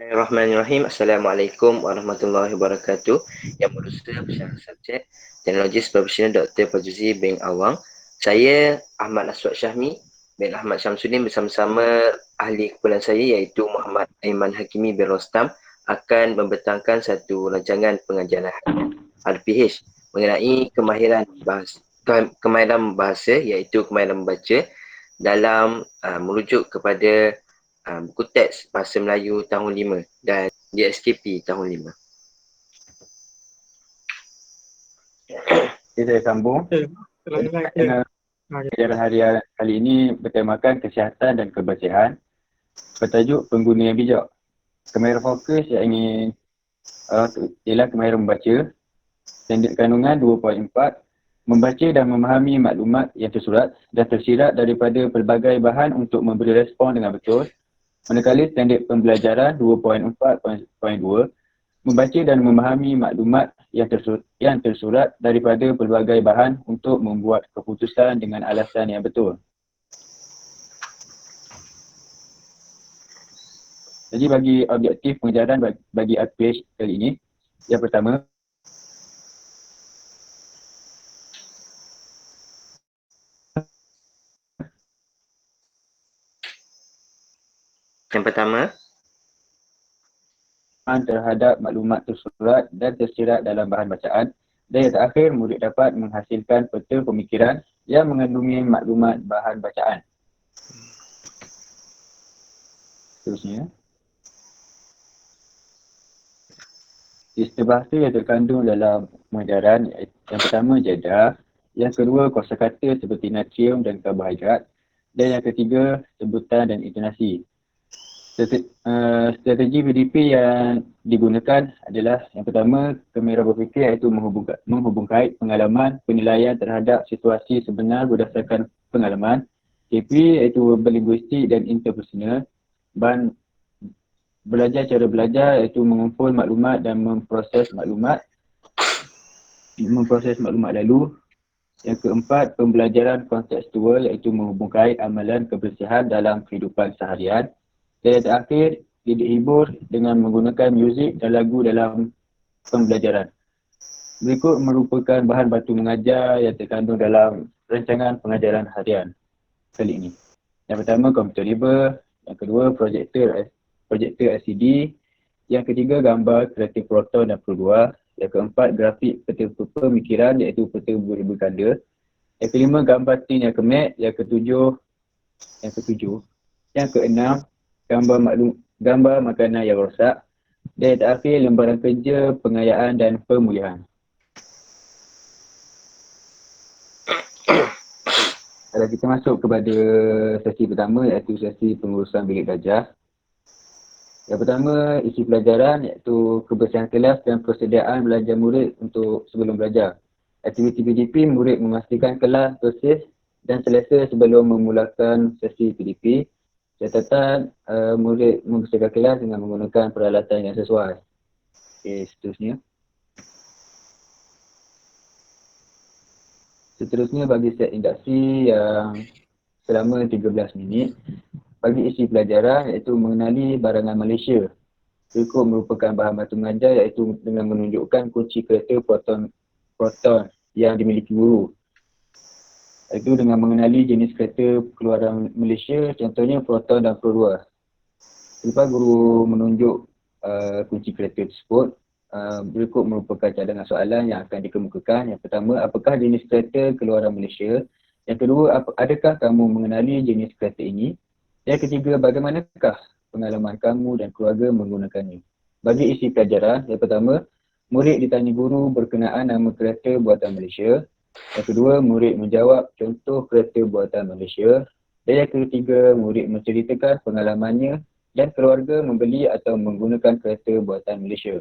Bismillahirrahmanirrahim. Assalamualaikum warahmatullahi wabarakatuh. Yang berusaha pensyarah subjek Teknologi Profesional Dr. Fauzi bin Awang. Saya Ahmad Aswad Syahmi bin Ahmad Syamsuddin bersama-sama ahli kumpulan saya iaitu Muhammad Aiman Hakimi bin Rostam akan membentangkan satu rancangan pengajaran harian RPH mengenai kemahiran bahasa iaitu kemahiran membaca dalam merujuk kepada buku teks Bahasa Melayu tahun 5 dan DSKP tahun 5. Saya sambung. Pengajaran harian kali ini bertemakan kesihatan dan kebersihan. Bertajuk pengguna yang bijak. Kemahiran fokus yang ingin ialah kemahiran membaca. Standard kandungan 2.4. Membaca dan memahami maklumat yang tersurat dan tersirat daripada pelbagai bahan untuk memberi respon dengan betul. Manakala standard pembelajaran 2.4.2. Membaca dan memahami maklumat yang tersurat daripada pelbagai bahan untuk membuat keputusan dengan alasan yang betul. Jadi bagi objektif pengajaran bagi RPH kali ini, yang pertama, terhadap maklumat tersurat dan tersirat dalam bahan bacaan. Dan yang terakhir, murid dapat menghasilkan peta pemikiran yang mengandungi maklumat bahan bacaan. Seterusnya, sistem bahasa yang terkandung dalam pengajaran yang pertama jadah, yang kedua kosakata seperti natrium dan karbohidrat, dan yang ketiga sebutan dan intonasi. Strategi PDP yang digunakan adalah yang pertama, kamera berfikir iaitu menghubungkait pengalaman penilaian terhadap situasi sebenar berdasarkan pengalaman. KP iaitu berlinguistik dan interpersonal. Belajar cara belajar iaitu mengumpul maklumat dan memproses maklumat lalu. Yang keempat, pembelajaran kontekstual iaitu menghubungkait amalan kebersihan dalam kehidupan seharian. Dan yang terakhir, didik hibur dengan menggunakan muzik dan lagu dalam pembelajaran. Berikut merupakan bahan bantu mengajar yang terkandung dalam rancangan pengajaran harian kali ini. Yang pertama, komputer label. Yang kedua, projektor LCD. Yang ketiga, gambar kreatif proton dan Pro2. Yang keempat, grafik peta pemikiran iaitu peta berganda. Yang kelima, gambar tin yang kemat. Yang keenam, gambar makanan yang rosak. Dan yang terakhir, lembaran kerja, pengayaan dan pemulihan. Kalau kita masuk kepada sesi pertama iaitu sesi pengurusan bilik belajar. Yang pertama, isi pelajaran iaitu kebersihan kelas dan persediaan belajar murid untuk sebelum belajar. Aktiviti PDP, murid memastikan kelas bersih dan selesa sebelum memulakan sesi PDP. Catatan, murid membersihkan kelas dengan menggunakan peralatan yang sesuai. Seterusnya bagi set induksi yang selama 13 minit. Bagi isi pelajaran iaitu mengenali barangan Malaysia. Berikut merupakan bahan bantu mengajar iaitu dengan menunjukkan kunci kereta proton yang dimiliki guru. Iaitu dengan mengenali jenis kereta keluaran Malaysia, contohnya Proton dan Pro2. Selepas guru menunjuk kunci kereta tersebut, berikut merupakan cadangan soalan yang akan dikemukakan. Yang pertama, apakah jenis kereta keluaran Malaysia? Yang kedua, adakah kamu mengenali jenis kereta ini? Yang ketiga, bagaimanakah pengalaman kamu dan keluarga menggunakannya? Bagi isi pelajaran, yang pertama, murid ditanya guru berkenaan nama kereta buatan Malaysia. Yang kedua, murid menjawab contoh kereta buatan Malaysia. Dan yang ketiga, murid menceritakan pengalamannya dan keluarga membeli atau menggunakan kereta buatan Malaysia.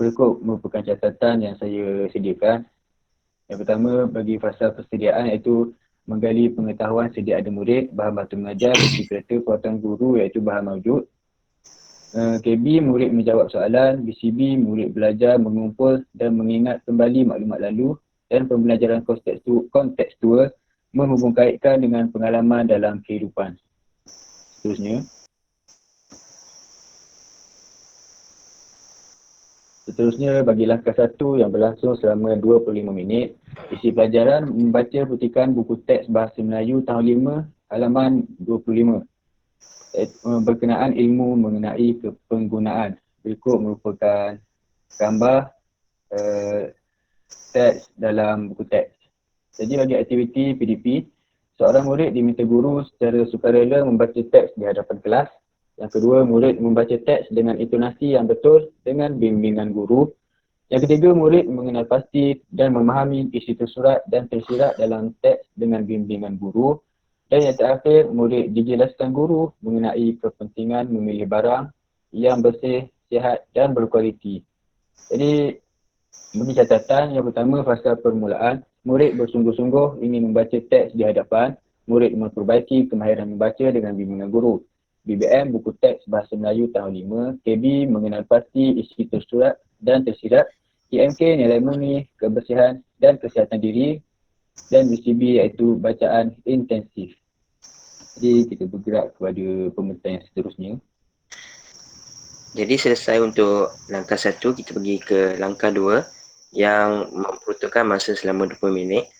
Berikut merupakan catatan yang saya sediakan. Yang pertama, bagi fasa persediaan iaitu menggali pengetahuan sedia ada murid, bahan bantu mengajar, kunci kereta, proton guru iaitu bahan mawjud. KB, murid menjawab soalan. BCB, murid belajar mengumpul dan mengingat kembali maklumat lalu. Dan pembelajaran kontekstual menghubungkaitkan dengan pengalaman dalam kehidupan. Seterusnya, Seterusnya, bagi langkah 1 yang berlangsung selama 25 minit, isi pelajaran membaca petikan buku teks Bahasa Melayu tahun 5 halaman 25 berkenaan ilmu mengenai kepenggunaan. Berikut merupakan gambar teks dalam buku teks. Jadi bagi aktiviti PDP, seorang murid diminta guru secara sukarela membaca teks di hadapan kelas. Yang kedua, murid membaca teks dengan intonasi yang betul dengan bimbingan guru. Yang ketiga, murid mengenal pasti dan memahami isi tersurat dan tersirat dalam teks dengan bimbingan guru. Dan yang terakhir, murid dijelaskan guru mengenai kepentingan memilih barang yang bersih, sihat dan berkualiti. Jadi, bagi catatan, yang pertama, fasa permulaan. Murid bersungguh-sungguh ingin membaca teks di hadapan. Murid memperbaiki kemahiran membaca dengan bimbingan guru. BBM, buku teks Bahasa Melayu tahun 5. KB, mengenal pasti isi tersurat dan tersirat. IMK, nilai murni, kebersihan dan kesihatan diri. Dan BCB iaitu bacaan intensif. Jadi kita bergerak kepada pemerintahan yang seterusnya. Jadi selesai untuk langkah 1, kita pergi ke langkah 2 yang memperuntukkan masa selama 20 minit.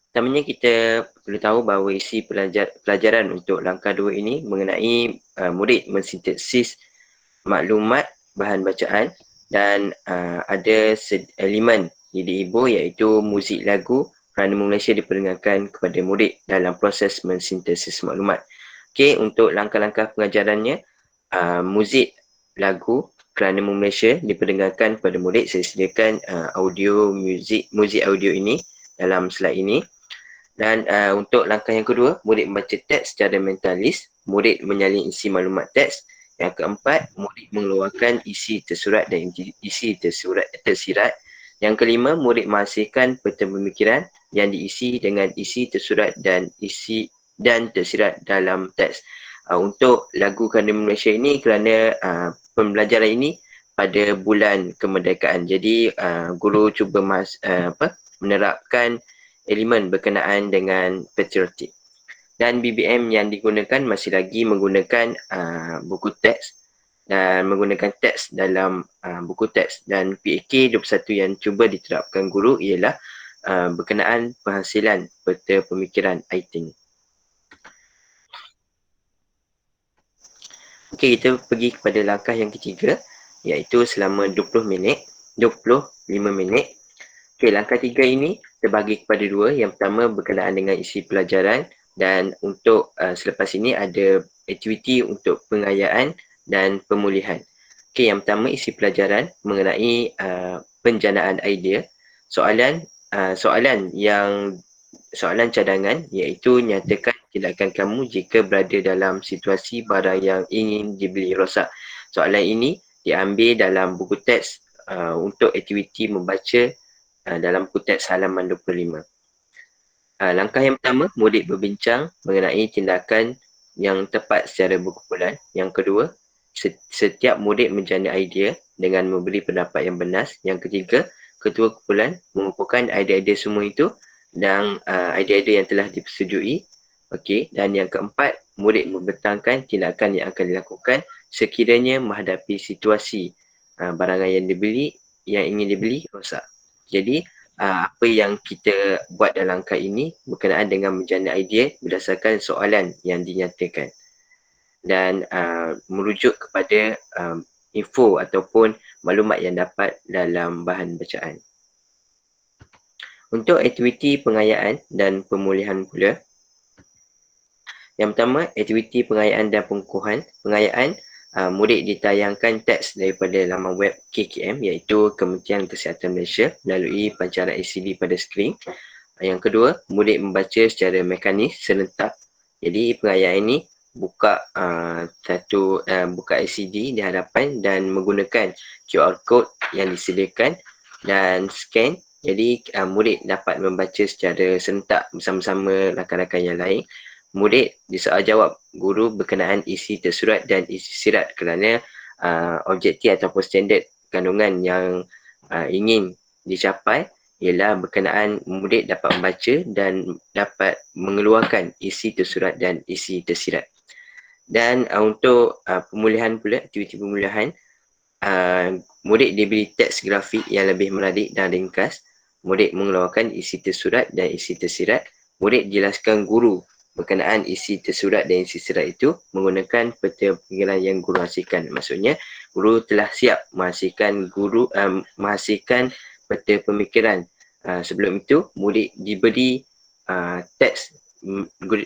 Pertamanya kita perlu tahu bahawa isi pelajaran untuk langkah 2 ini mengenai murid mensintesis maklumat bahan bacaan dan ada elemen didik ibu iaitu muzik lagu kerana Malaysia diperdengarkan kepada murid dalam proses mensintesis maklumat. Okey, untuk langkah-langkah pengajarannya, muzik lagu kerana Malaysia diperdengarkan kepada murid. Saya sediakan audio muzik audio ini dalam slide ini. Dan untuk langkah yang kedua, murid membaca teks secara mentalis, murid menyalin isi maklumat teks. Yang keempat, murid mengeluarkan isi tersurat dan isi tersirat. Yang kelima, murid menghasilkan peta pemikiran yang diisi dengan isi tersurat dan tersirat dalam teks. Untuk lagu Kerana Malaysia ini kerana pembelajaran ini pada bulan kemerdekaan. Jadi guru cuba menerapkan elemen berkenaan dengan patriotik. Dan BBM yang digunakan masih lagi menggunakan buku teks dan menggunakan teks dalam buku teks. Dan PAK 21 yang cuba diterapkan guru ialah berkenaan penghasilan peta pemikiran iThink. Okey, kita pergi kepada langkah yang ketiga iaitu selama 25 minit. Okey, langkah 3 ini terbagi kepada 2. Yang pertama berkenaan dengan isi pelajaran dan untuk selepas ini ada aktiviti untuk pengayaan dan pemulihan. Okey, yang pertama isi pelajaran mengenai penjanaan idea. Soalan cadangan iaitu nyatakan tindakan kamu jika berada dalam situasi barang yang ingin dibeli rosak. Soalan ini diambil dalam buku teks untuk aktiviti membaca dalam buku teks halaman 25. Langkah yang pertama, murid berbincang mengenai tindakan yang tepat secara berkumpulan. Yang kedua, setiap murid menjana idea dengan memberi pendapat yang benar. Yang ketiga, ketua kumpulan mengumpulkan idea-idea semua itu dan idea-idea yang telah dipersetujui. Okey, dan yang keempat, murid membentangkan tindakan yang akan dilakukan sekiranya menghadapi situasi barangan yang ingin dibeli rosak. Jadi apa yang kita buat dalam langkah ini berkenaan dengan menjana idea berdasarkan soalan yang dinyatakan dan merujuk kepada info ataupun maklumat yang dapat dalam bahan bacaan. Untuk aktiviti pengayaan dan pemulihan pula, yang pertama, aktiviti pengayaan dan pengukuhan. Pengayaan, murid ditayangkan teks daripada laman web KKM iaitu Kementerian Kesihatan Malaysia melalui pancaran LCD pada skrin. Yang kedua, murid membaca secara mekanis serentak. Jadi pengayaan ini buka buka LCD di hadapan dan menggunakan QR code yang disediakan dan scan. Jadi murid dapat membaca secara serentak bersama-sama rakan-rakan yang lain. Murid disoal jawab guru berkenaan isi tersurat dan isi sirat kerana objektif ataupun standard kandungan yang ingin dicapai ialah berkenaan murid dapat membaca dan dapat mengeluarkan isi tersurat dan isi tersirat. Dan untuk pemulihan pula, aktiviti pemulihan, murid diberi teks grafik yang lebih menarik dan ringkas. Murid mengeluarkan isi tersurat dan isi tersirat. Murid jelaskan guru berkenaan isi tersurat dan isi tersirat itu menggunakan peta pengiraan yang guru hasilkan. Maksudnya, guru telah siap menghasilkan peta pemikiran. Sebelum itu, murid diberi teks.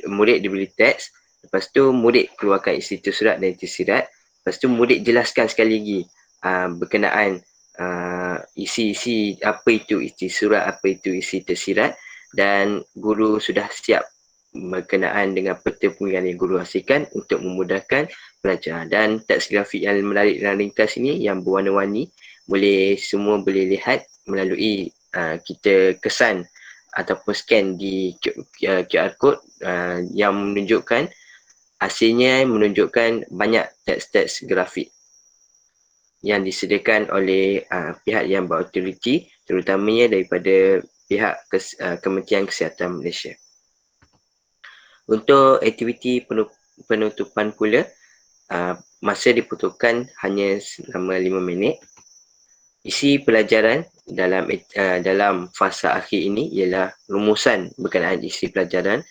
Murid diberi teks. Lepas tu, murid keluarkan isi tersurat dan tersirat. Lepas tu, murid jelaskan sekali lagi berkenaan isi-isi apa itu isi surat, apa itu isi tersirat, dan guru sudah siap berkenaan dengan peta pengiraan yang guru hasilkan untuk memudahkan pelajar. Dan teks grafik yang menarik dan ringkas ini yang berwarna-warni semua boleh lihat melalui kita kesan ataupun scan di QR code yang menunjukkan hasilnya menunjukkan banyak teks-teks grafik yang disediakan oleh pihak yang berautoriti, terutamanya daripada pihak Kementerian Kesihatan Malaysia. Untuk aktiviti penutupan pula, masa diperuntukkan hanya selama 5 minit. Isi pelajaran dalam fasa akhir ini ialah rumusan berkenaan isi pelajaran,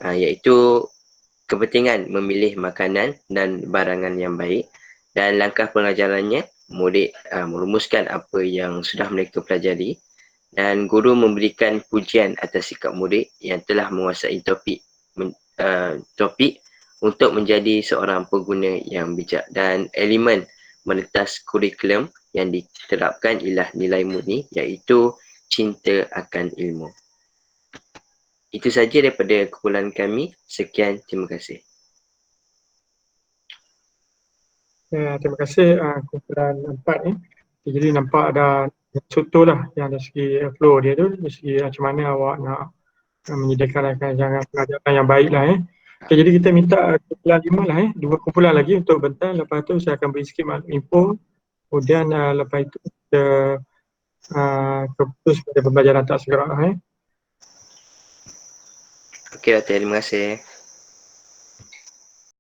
iaitu kepentingan memilih makanan dan barangan yang baik, dan langkah pengajarannya, murid merumuskan apa yang sudah mereka pelajari, dan guru memberikan pujian atas sikap murid yang telah menguasai topik untuk menjadi seorang pengguna yang bijak. Dan elemen menetas kurikulum yang diterapkan ialah nilai murni, iaitu cinta akan ilmu. Itu saja daripada kumpulan kami. Sekian, terima kasih. Terima kasih kumpulan 4 ni. Jadi nampak ada contoh lah yang dari segi flow dia tu, dari segi macam mana awak nak menyediakan pengajaran yang baik lah. Okay, jadi kita minta kumpulan 5 lah, 2 kumpulan lagi untuk bentang. Lepas tu saya akan beri sikit info. Kemudian lepas itu kita fokus pada pembelajaran tak segera. Okey, Doktor, terima kasih.